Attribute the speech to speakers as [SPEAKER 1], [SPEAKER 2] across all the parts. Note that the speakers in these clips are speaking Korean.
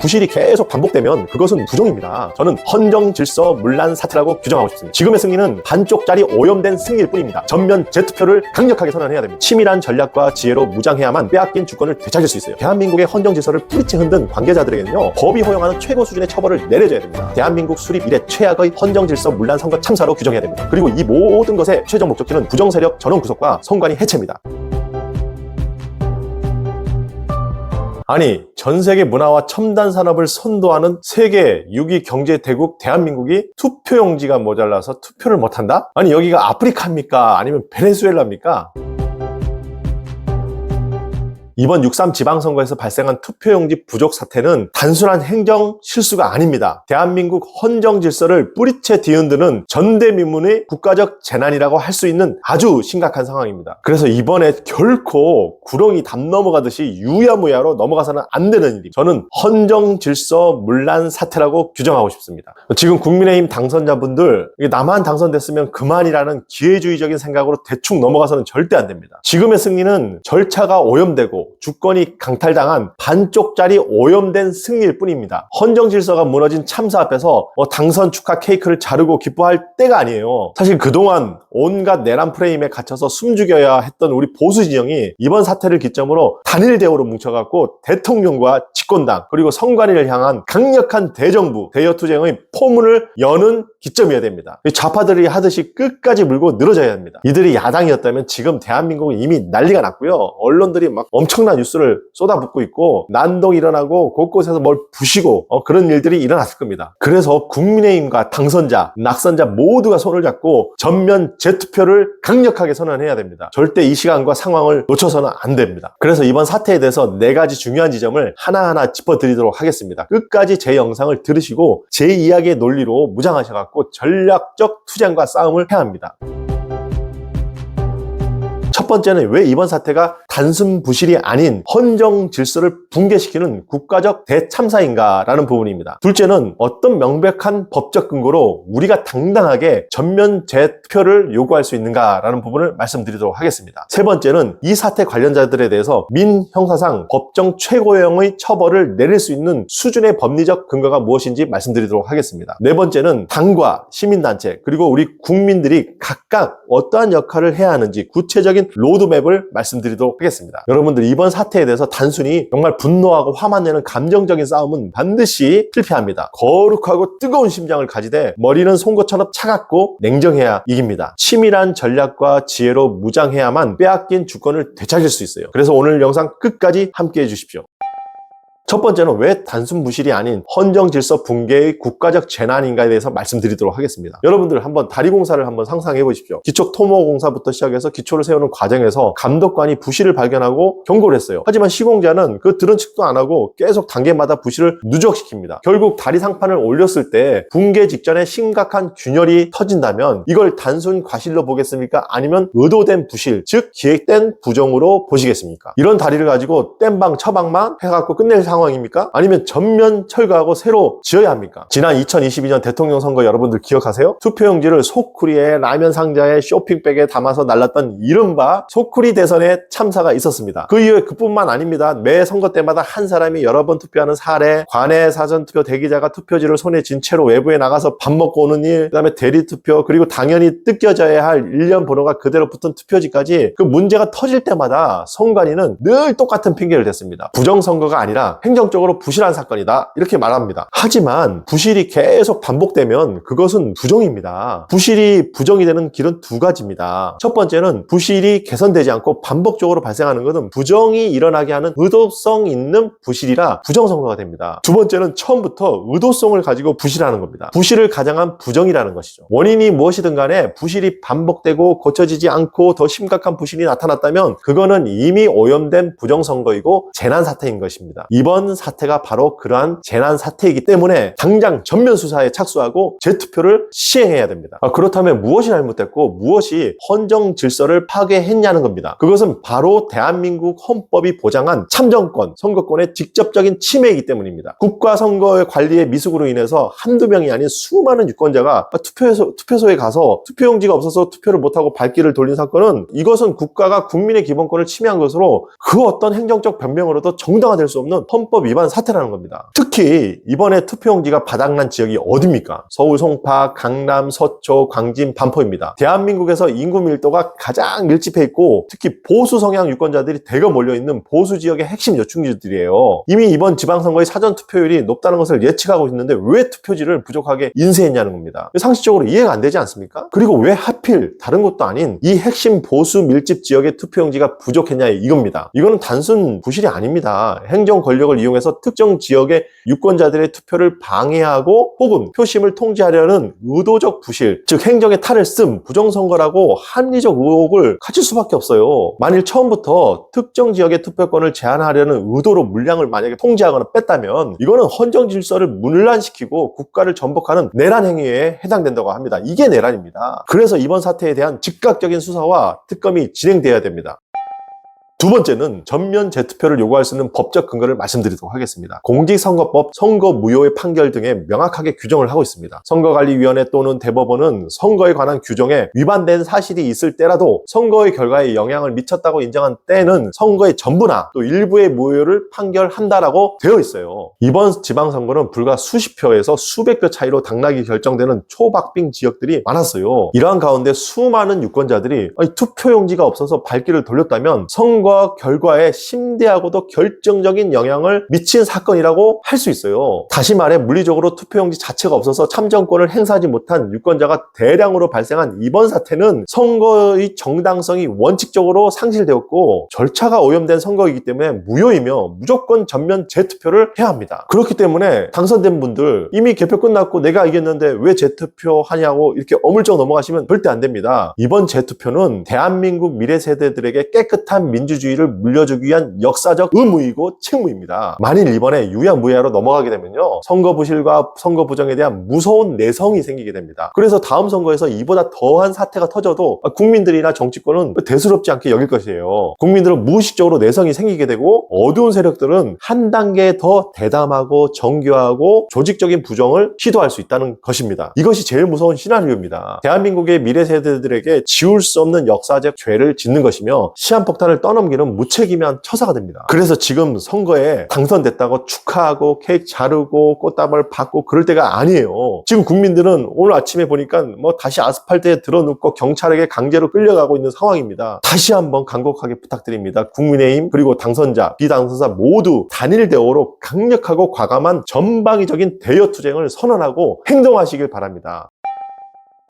[SPEAKER 1] 부실이 계속 반복되면 그것은 부정입니다. 저는 헌정 질서 문란 사태라고 규정하고 싶습니다. 지금의 승리는 반쪽짜리 오염된 승리일 뿐입니다. 전면 재투표를 강력하게 선언해야 됩니다. 치밀한 전략과 지혜로 무장해야만 빼앗긴 주권을 되찾을 수 있어요. 대한민국의 헌정 질서를 뿌리째 흔든 관계자들에게는요, 법이 허용하는 최고 수준의 처벌을 내려줘야 됩니다. 대한민국 수립 이래 최악의 헌정 질서 문란 선거 참사로 규정해야 됩니다. 그리고 이 모든 것의 최종 목적지는 부정 세력 전원 구속과 선관위 해체입니다. 아니, 전 세계 문화와 첨단 산업을 선도하는 세계 6위 경제 대국 대한민국이 투표용지가 모자라서 투표를 못한다? 아니, 여기가 아프리카입니까? 아니면 베네수엘라입니까? 이번 6.3 지방선거에서 발생한 투표용지 부족 사태는 단순한 행정 실수가 아닙니다. 대한민국 헌정 질서를 뿌리채 뒤흔드는 전대미문의 국가적 재난이라고 할 수 있는 아주 심각한 상황입니다. 그래서 이번에 결코 구렁이 담 넘어가듯이 유야무야로 넘어가서는 안 되는 일입니다. 저는 헌정 질서 문란 사태라고 규정하고 싶습니다. 지금 국민의힘 당선자분들, 나만 당선됐으면 그만이라는 기회주의적인 생각으로 대충 넘어가서는 절대 안 됩니다. 지금의 승리는 절차가 오염되고 주권이 강탈당한 반쪽짜리 오염된 승리일 뿐입니다. 헌정 질서가 무너진 참사 앞에서 당선 축하 케이크를 자르고 기뻐할 때가 아니에요. 사실 그동안 온갖 내란 프레임에 갇혀서 숨죽여야 했던 우리 보수 진영이 이번 사태를 기점으로 단일 대우로 뭉쳐갖고 대통령과 집권당 그리고 선관위를 향한 강력한 대정부 대여투쟁의 포문을 여는 기점이어야 됩니다. 좌파들이 하듯이 끝까지 물고 늘어져야 합니다. 이들이 야당이었다면 지금 대한민국은 이미 난리가 났고요. 언론들이 막 엄청난 뉴스를 쏟아붓고 있고 난동이 일어나고 곳곳에서 뭘 부시고 그런 일들이 일어났을 겁니다. 그래서 국민의힘과 당선자, 낙선자 모두가 손을 잡고 전면 재투표를 강력하게 선언해야 됩니다. 절대 이 시간과 상황을 놓쳐서는 안 됩니다. 그래서 이번 사태에 대해서 4가지 중요한 지점을 하나하나 짚어드리도록 하겠습니다. 끝까지 제 영상을 들으시고 제 이야기의 논리로 무장하셔갖고 전략적 투쟁과 싸움을 해야 합니다. 첫 번째는 왜 이번 사태가 단순 부실이 아닌 헌정 질서를 붕괴시키는 국가적 대참사인가라는 부분입니다. 둘째는 어떤 명백한 법적 근거로 우리가 당당하게 전면 재투표를 요구할 수 있는가라는 부분을 말씀드리도록 하겠습니다. 세 번째는 이 사태 관련자들에 대해서 민형사상 법정 최고형의 처벌을 내릴 수 있는 수준의 법리적 근거가 무엇인지 말씀드리도록 하겠습니다. 네 번째는 당과 시민단체 그리고 우리 국민들이 각각 어떠한 역할을 해야 하는지 구체적인 로드맵을 말씀드리도록 하겠습니다. 여러분들 이번 사태에 대해서 단순히 정말 분노하고 화만 내는 감정적인 싸움은 반드시 실패합니다. 거룩하고 뜨거운 심장을 가지되 머리는 송곳처럼 차갑고 냉정해야 이깁니다. 치밀한 전략과 지혜로 무장해야만 빼앗긴 주권을 되찾을 수 있어요. 그래서 오늘 영상 끝까지 함께 해주십시오. 첫 번째는 왜 단순 부실이 아닌 헌정 질서 붕괴의 국가적 재난인가에 대해서 말씀드리도록 하겠습니다. 여러분들 한번 다리공사를 한번 상상해 보십시오. 기초토모공사부터 시작해서 기초를 세우는 과정에서 감독관이 부실을 발견하고 경고를 했어요. 하지만 시공자는 그 들은 척도 안 하고 계속 단계마다 부실을 누적시킵니다. 결국 다리 상판을 올렸을 때 붕괴 직전에 심각한 균열이 터진다면 이걸 단순 과실로 보겠습니까? 아니면 의도된 부실, 즉 기획된 부정으로 보시겠습니까? 이런 다리를 가지고 땜방 처방만 해갖고 끝낼 상황입니까? 아니면 전면 철거하고 새로 지어야 합니까? 지난 2022년 대통령 선거 여러분들 기억하세요? 투표용지를 소쿠리에 라면 상자에 쇼핑백에 담아서 날랐던 이른바 소쿠리 대선의 참사가 있었습니다. 그 이후에 그뿐만 아닙니다. 매 선거 때마다 한 사람이 여러 번 투표하는 사례, 관내 사전투표 대기자가 투표지를 손에 쥔 채로 외부에 나가서 밥 먹고 오는 일, 그 다음에 대리투표, 그리고 당연히 뜯겨져야 할 일련 번호가 그대로 붙은 투표지까지 그 문제가 터질 때마다 선관위는 늘 똑같은 핑계를 댔습니다. 부정선거가 아니라 행정적으로 부실한 사건이다 이렇게 말합니다. 하지만 부실이 계속 반복되면 그것은 부정입니다. 부실이 부정이 되는 길은 2가지입니다. 첫 번째는 부실이 개선되지 않고 반복적으로 발생하는 것은 부정이 일어나게 하는 의도성 있는 부실이라 부정선거가 됩니다. 두 번째는 처음부터 의도성을 가지고 부실하는 겁니다. 부실을 가장한 부정이라는 것이죠. 원인이 무엇이든 간에 부실이 반복되고 고쳐지지 않고 더 심각한 부실이 나타났다면 그거는 이미 오염된 부정선거이고 재난사태인 것입니다. 이번 사태가 바로 그러한 재난 사태이기 때문에 당장 전면 수사에 착수하고 재투표를 시행해야 됩니다. 그렇다면 무엇이 잘못됐고 무엇이 헌정 질서를 파괴했냐는 겁니다. 그것은 바로 대한민국 헌법이 보장한 참정권, 선거권의 직접적인 침해이기 때문입니다. 국가 선거의 관리의 미숙으로 인해서 한두 명이 아닌 수많은 유권자가 투표소에 가서 투표용지가 없어서 투표를 못하고 발길을 돌린 사건은 이것은 국가가 국민의 기본권을 침해한 것으로 그 어떤 행정적 변명으로도 정당화될 수 없는 헌법 헌법 위반 사태라는 겁니다. 특히 이번에 투표용지가 바닥난 지역이 어디입니까? 서울 송파, 강남, 서초, 광진, 반포입니다. 대한민국에서 인구 밀도가 가장 밀집해 있고 특히 보수 성향 유권자들이 대거 몰려있는 보수 지역의 핵심 여충지들이에요. 이미 이번 지방선거의 사전투표율이 높다는 것을 예측하고 있는데 왜 투표지를 부족하게 인쇄했냐는 겁니다. 상식적으로 이해가 안 되지 않습니까? 그리고 왜 하필 다른 것도 아닌 이 핵심 보수 밀집 지역의 투표용지가 부족했냐 이겁니다. 이거는 단순 부실이 아닙니다. 행정 권력을 이용해서 특정 지역의 유권자들의 투표를 방해하고 혹은 표심을 통제하려는 의도적 부실, 즉 행정의 탈을 쓴 부정선거라고 합리적 의혹을 가질 수밖에 없어요. 만일 처음부터 특정 지역의 투표권을 제한하려는 의도로 물량을 만약에 통제하거나 뺐다면 이거는 헌정 질서를 문란시키고 국가를 전복하는 내란 행위에 해당된다고 합니다. 이게 내란입니다. 그래서 이번 사태에 대한 즉각적인 수사와 특검이 진행돼야 됩니다. 두 번째는 전면 재투표를 요구할 수 있는 법적 근거를 말씀드리도록 하겠습니다. 공직선거법 선거 무효의 판결 등에 명확하게 규정을 하고 있습니다. 선거관리위원회 또는 대법원은 선거에 관한 규정에 위반된 사실이 있을 때라도 선거의 결과에 영향을 미쳤다고 인정한 때는 선거의 전부나 또 일부의 무효를 판결한다라고 되어 있어요. 이번 지방선거는 불과 수십 표에서 수백 표 차이로 당락이 결정되는 초박빙 지역들이 많았어요. 이러한 가운데 수많은 유권자들이 투표용지가 없어서 발길을 돌렸다면 선거 결과에 심대하고도 결정적인 영향을 미친 사건이라고 할 수 있어요. 다시 말해 물리적으로 투표용지 자체가 없어서 참정권을 행사하지 못한 유권자가 대량으로 발생한 이번 사태는 선거의 정당성이 원칙적으로 상실되었고 절차가 오염된 선거이기 때문에 무효이며 무조건 전면 재투표를 해야 합니다. 그렇기 때문에 당선된 분들 이미 개표 끝났고 내가 이겼는데 왜 재투표하냐고 이렇게 어물쩍 넘어가시면 절대 안 됩니다. 이번 재투표는 대한민국 미래 세대들에게 깨끗한 민주주의를 물려주기 위한 역사적 의무이고 책무입니다. 만일 이번에 유야무야로 넘어가게 되면요, 선거 부실과 선거 부정에 대한 무서운 내성이 생기게 됩니다. 그래서 다음 선거에서 이보다 더한 사태가 터져도 국민들이나 정치권은 대수롭지 않게 여길 것이에요. 국민들은 무의식적으로 내성이 생기게 되고 어두운 세력들은 한 단계 더 대담하고 정교하고 조직적인 부정을 시도할 수 있다는 것입니다. 이것이 제일 무서운 시나리오입니다. 대한민국의 미래 세대들에게 지울 수 없는 역사적 죄를 짓는 것이며 시한폭탄을 떠넘기는 무책임한 처사가 됩니다. 그래서 지금 선거에 당선됐다고 축하하고 케이크 자르고 꽃다발 받고 그럴 때가 아니에요. 지금 국민들은 오늘 아침에 보니까 다시 아스팔트에 들어눕고 경찰에게 강제로 끌려가고 있는 상황입니다. 다시 한번 간곡하게 부탁드립니다. 국민의힘 그리고 당선자, 비당선자 모두 단일 대우로 강력하고 과감한 전방위적인 대여 투쟁을 선언하고 행동하시길 바랍니다.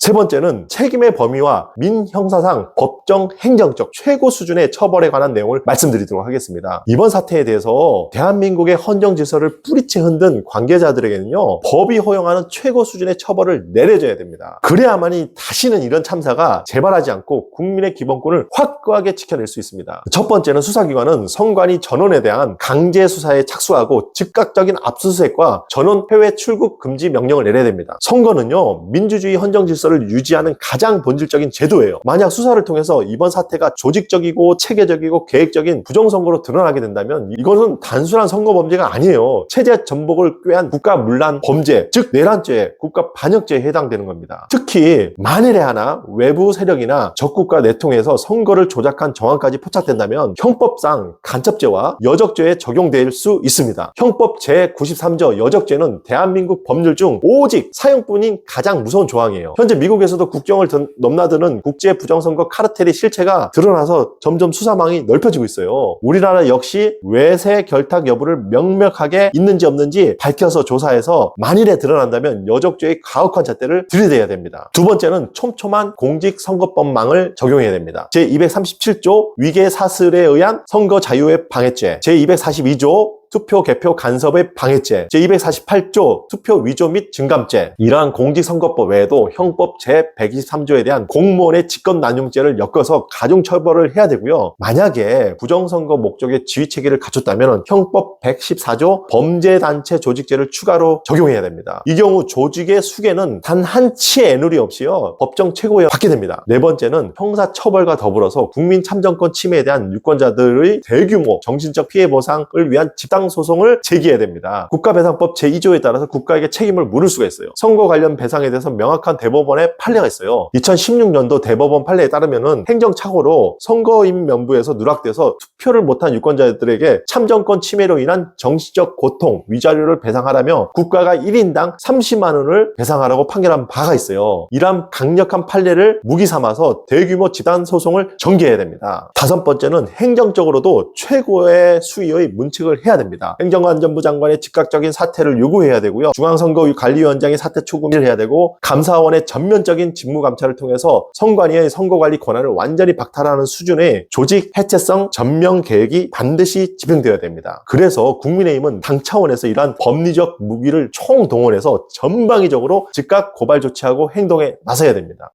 [SPEAKER 1] 세 번째는 책임의 범위와 민형사상 법정 행정적 최고 수준의 처벌에 관한 내용을 말씀드리도록 하겠습니다. 이번 사태에 대해서 대한민국의 헌정 질서를 뿌리째 흔든 관계자들에게는요, 법이 허용하는 최고 수준의 처벌을 내려줘야 됩니다. 그래야만이 다시는 이런 참사가 재발하지 않고 국민의 기본권을 확고하게 지켜낼 수 있습니다. 첫 번째는 수사기관은 선관위 전원에 대한 강제 수사에 착수하고 즉각적인 압수수색과 전원 해외 출국 금지 명령을 내려야 됩니다. 선거는요, 민주주의 헌정 질서를 유지하는 가장 본질적인 제도예요. 만약 수사를 통해서 이번 사태가 조직적이고 체계적이고 계획적인 부정선거로 드러나게 된다면 이것은 단순한 선거 범죄가 아니에요. 체제 전복을 꾀한 국가 문란 범죄, 즉 내란죄, 국가 반역죄에 해당되는 겁니다. 특히 만일에 하나 외부 세력이나 적국과 내통해서 선거를 조작한 정황까지 포착된다면 형법상 간첩죄와 여적죄에 적용될 수 있습니다. 형법 제93조 여적죄는 대한민국 법률 중 오직 사형뿐인 가장 무서운 조항이에요. 현재 미국에서도 국경을 넘나드는 국제 부정선거 카르텔의 실체가 드러나서 점점 수사망이 넓혀지고 있어요. 우리나라 역시 외세 결탁 여부를 명명하게 있는지 없는지 밝혀서 조사해서 만일에 드러난다면 여적죄의 가혹한 잣대를 들이대야 됩니다. 두 번째는 촘촘한 공직선거법망을 적용해야 됩니다. 제237조 위계사슬에 의한 선거 자유의 방해죄, 제242조 투표 개표 간섭의 방해죄, 제248조 투표 위조 및 증감죄, 이러한 공직선거법 외에도 형법 제123조에 대한 공무원의 직권남용죄를 엮어서 가중처벌을 해야 되고요. 만약에 부정선거 목적의 지휘체계를 갖췄다면 형법 114조 범죄단체 조직죄를 추가로 적용해야 됩니다. 이 경우 조직의 수괴는 단 한 치의 애누리 없이요, 법정 최고에 받게 됩니다. 네 번째는 형사처벌과 더불어서 국민 참정권 침해에 대한 유권자들의 대규모 정신적 피해 보상을 위한 집단 배상소송을 제기해야 됩니다. 국가배상법 제2조에 따라서 국가에게 책임을 물을 수가 있어요. 선거 관련 배상에 대해서 명확한 대법원의 판례가 있어요. 2016년도 대법원 판례에 따르면은 행정착오로 선거인 명부에서 누락돼서 투표를 못한 유권자들에게 참정권 침해로 인한 정신적 고통, 위자료를 배상하라며 국가가 1인당 30만 원을 배상하라고 판결한 바가 있어요. 이러한 강력한 판례를 무기 삼아서 대규모 집단 소송을 전개해야 됩니다. 다섯 번째는 행정적으로도 최고의 수위의 문책을 해야 됩니다. 행정안전부 장관의 즉각적인 사퇴를 요구해야 되고요. 중앙선거관리위원장이 사퇴 추구를 해야 되고, 감사원의 전면적인 직무감찰을 통해서 선관위의 선거관리 권한을 완전히 박탈하는 수준의 조직 해체성 전면 계획이 반드시 집행되어야 됩니다. 그래서 국민의힘은 당 차원에서 이러한 법리적 무기를 총동원해서 전방위적으로 즉각 고발 조치하고 행동에 나서야 됩니다.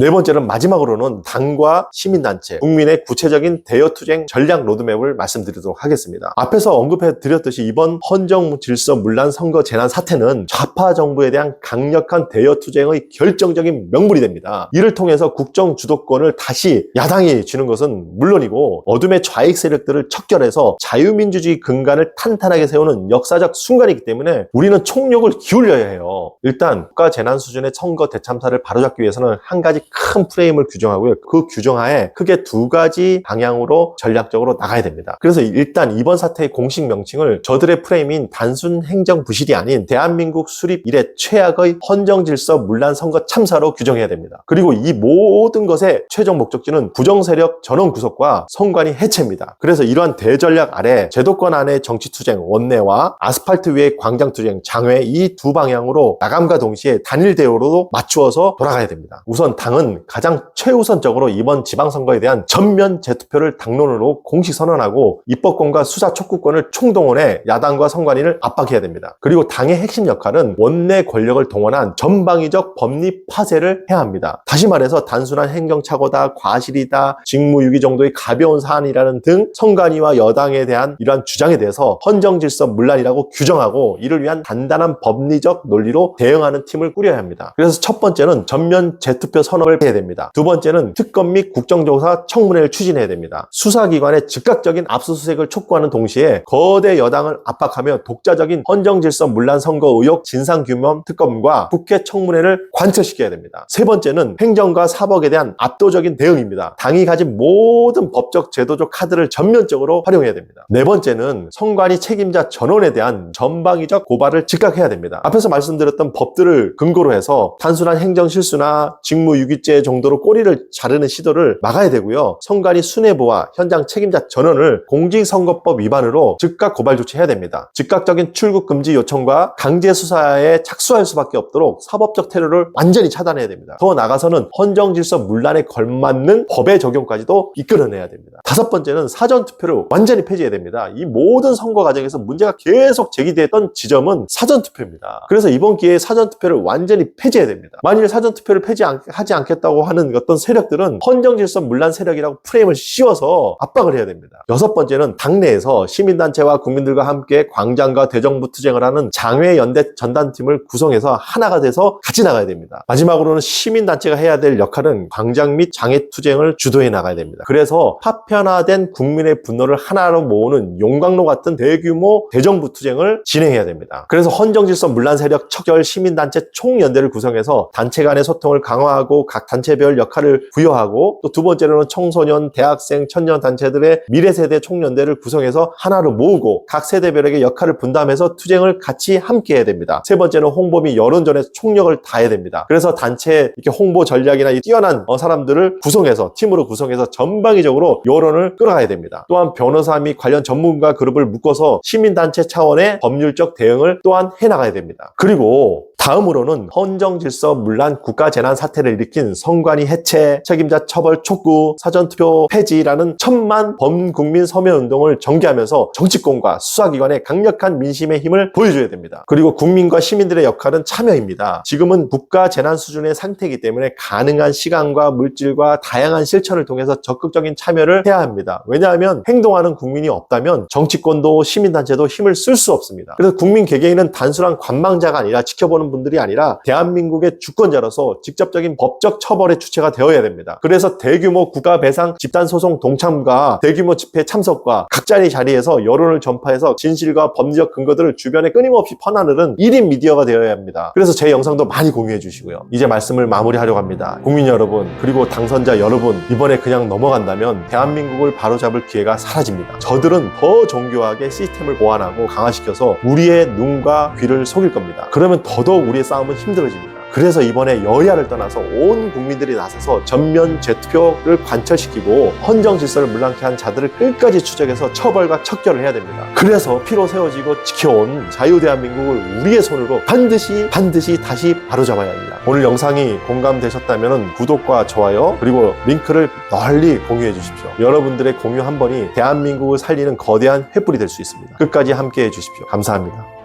[SPEAKER 1] 네 번째는 마지막으로는 당과 시민단체, 국민의 구체적인 대여투쟁 전략 로드맵을 말씀드리도록 하겠습니다. 앞에서 언급해드렸듯이 이번 헌정질서문란 선거 재난 사태는 좌파 정부에 대한 강력한 대여투쟁의 결정적인 명분이 됩니다. 이를 통해서 국정 주도권을 다시 야당이 쥐는 것은 물론이고, 어둠의 좌익 세력들을 척결해서 자유민주주의 근간을 탄탄하게 세우는 역사적 순간이기 때문에 우리는 총력을 기울여야 해요. 일단 국가 재난 수준의 선거 대참사를 바로잡기 위해서는 한 가지 큰 프레임을 규정하고요. 그 규정하에 크게 두 가지 방향으로 전략적으로 나가야 됩니다. 그래서 일단 이번 사태의 공식 명칭을 저들의 프레임인 단순 행정 부실이 아닌 대한민국 수립 이래 최악의 헌정질서 문란 선거 참사로 규정해야 됩니다. 그리고 이 모든 것의 최종 목적지는 부정세력 전원 구속과 선관위 해체입니다. 그래서 이러한 대전략 아래 제도권 안의 정치투쟁, 원내와 아스팔트 위의 광장투쟁, 장외, 이 두 방향으로 나감과 동시에 단일 대우로 맞추어서 돌아가야 됩니다. 우선 당은 가장 최우선적으로 이번 지방선거에 대한 전면 재투표를 당론으로 공식 선언하고 입법권과 수사 촉구권을 총동원해 야당과 선관위를 압박해야 됩니다. 그리고 당의 핵심 역할은 원내 권력을 동원한 전방위적 법리 파쇄를 해야 합니다. 다시 말해서 단순한 행정착오다, 과실이다, 직무유기 정도의 가벼운 사안이라는 등 선관위와 여당에 대한 이러한 주장에 대해서 헌정질서 문란이라고 규정하고, 이를 위한 단단한 법리적 논리로 대응하는 팀을 꾸려야 합니다. 그래서 첫 번째는 전면 재투표 선언을 해야 됩니다. 두 번째는 특검 및 국정조사 청문회를 추진해야 됩니다. 수사기관의 즉각적인 압수수색을 촉구하는 동시에 거대 여당을 압박하며 독자적인 헌정질서 문란 선거 의혹 진상규명 특검과 국회 청문회를 관철시켜야 됩니다. 세 번째는 행정과 사법에 대한 압도적인 대응입니다. 당이 가진 모든 법적 제도적 카드를 전면적으로 활용해야 됩니다. 네 번째는 선관위 책임자 전원에 대한 전방위적 고발을 즉각해야 됩니다. 앞에서 말씀드렸던 법들을 근거로 해서 단순한 행정실수나 직무유기죄 정도로 꼬리를 자르는 시도를 막아야 되고요. 선관위 수뇌부와 현장 책임자 전원을 공직선거법 위반으로 즉각 고발 조치해야 됩니다. 즉각적인 출국 금지 요청과 강제 수사에 착수할 수밖에 없도록 사법적 테러를 완전히 차단해야 됩니다. 더 나아가서는 헌정질서 문란에 걸맞는 법의 적용까지도 이끌어내야 됩니다. 다섯 번째는 사전투표를 완전히 폐지해야 됩니다. 이 모든 선거 과정에서 문제가 계속 제기됐던 지점은 사전투표입니다. 그래서 이번 기회에 사전투표를 완전히 폐지해야 됩니다. 만일 사전투표를 폐지하지 않겠다고 하는 어떤 세력들은 헌정질서 문란 세력이라고 프레임을 씌워서 압박을 해야 됩니다. 여섯 번째는 당내에서 시민단체와 국민들과 함께 광장과 대정부 투쟁을 하는 장외연대 전단팀을 구성해서 하나가 돼서 같이 나가야 됩니다. 마지막으로는 시민단체가 해야 될 역할은 광장 및 장외투쟁을 주도해 나가야 됩니다. 그래서 파편화된 국민의 분노를 하나로 모으는 용광로 같은 대규모 대정부 투쟁을 진행해야 됩니다. 그래서 헌정질서 문란 세력 척결 시민단체 총연대를 구성해서 단체 간의 소통을 강화하고 각 단체별 역할을 부여하고, 또 두 번째로는 청소년, 대학생, 청년 단체들의 미래세대 총연대를 구성해서 하나로 모으고 각 세대별에게 역할을 분담해서 투쟁을 같이 함께 해야 됩니다. 세 번째는 홍보 및 여론전에 총력을 다해야 됩니다. 그래서 단체 이렇게 홍보 전략이나 뛰어난 사람들을 구성해서 팀으로 구성해서 전방위적으로 여론을 끌어가야 됩니다. 또한 변호사 및 관련 전문가 그룹을 묶어서 시민단체 차원의 법률적 대응을 또한 해나가야 됩니다. 그리고 다음으로는 헌정질서 문란 국가재난 사태를 일으킨 선관위 해체, 책임자 처벌 촉구, 사전투표 폐지라는 천만 범국민 서명운동을 전개하면서 정치권과 수사기관의 강력한 민심의 힘을 보여줘야 됩니다. 그리고 국민과 시민들의 역할은 참여입니다. 지금은 국가재난 수준의 상태이기 때문에 가능한 시간과 물질과 다양한 실천을 통해서 적극적인 참여를 해야 합니다. 왜냐하면 행동하는 국민이 없다면 정치권도 시민단체도 힘을 쓸 수 없습니다. 그래서 국민 개개인은 단순한 관망자가 아니라 지켜보는 이런 분들이 아니라 대한민국의 주권자로서 직접적인 법적 처벌의 주체가 되어야 됩니다. 그래서 대규모 국가배상 집단소송 동참과 대규모 집회 참석과 각자의 자리에서 여론을 전파해서 진실과 법리적 근거들을 주변에 끊임없이 퍼나르는 1인 미디어가 되어야 합니다. 그래서 제 영상도 많이 공유해 주시고요. 이제 말씀을 마무리하려고 합니다. 국민 여러분, 그리고 당선자 여러분, 이번에 그냥 넘어간다면 대한민국을 바로잡을 기회가 사라집니다. 저들은 더 정교하게 시스템을 보완하고 강화시켜서 우리의 눈과 귀를 속일 겁니다. 그러면 더더욱 우리의 싸움은 힘들어집니다. 그래서 이번에 여야를 떠나서 온 국민들이 나서서 전면 재투표를 관철시키고 헌정 질서를 물랑케 한 자들을 끝까지 추적해서 처벌과 척결을 해야 됩니다. 그래서 피로 세워지고 지켜온 자유 대한민국을 우리의 손으로 반드시 다시 바로잡아야 합니다. 오늘 영상이 공감되셨다면 구독과 좋아요 그리고 링크를 널리 공유해 주십시오. 여러분들의 공유 한 번이 대한민국을 살리는 거대한 횃불이 될 수 있습니다. 끝까지 함께 해 주십시오. 감사합니다.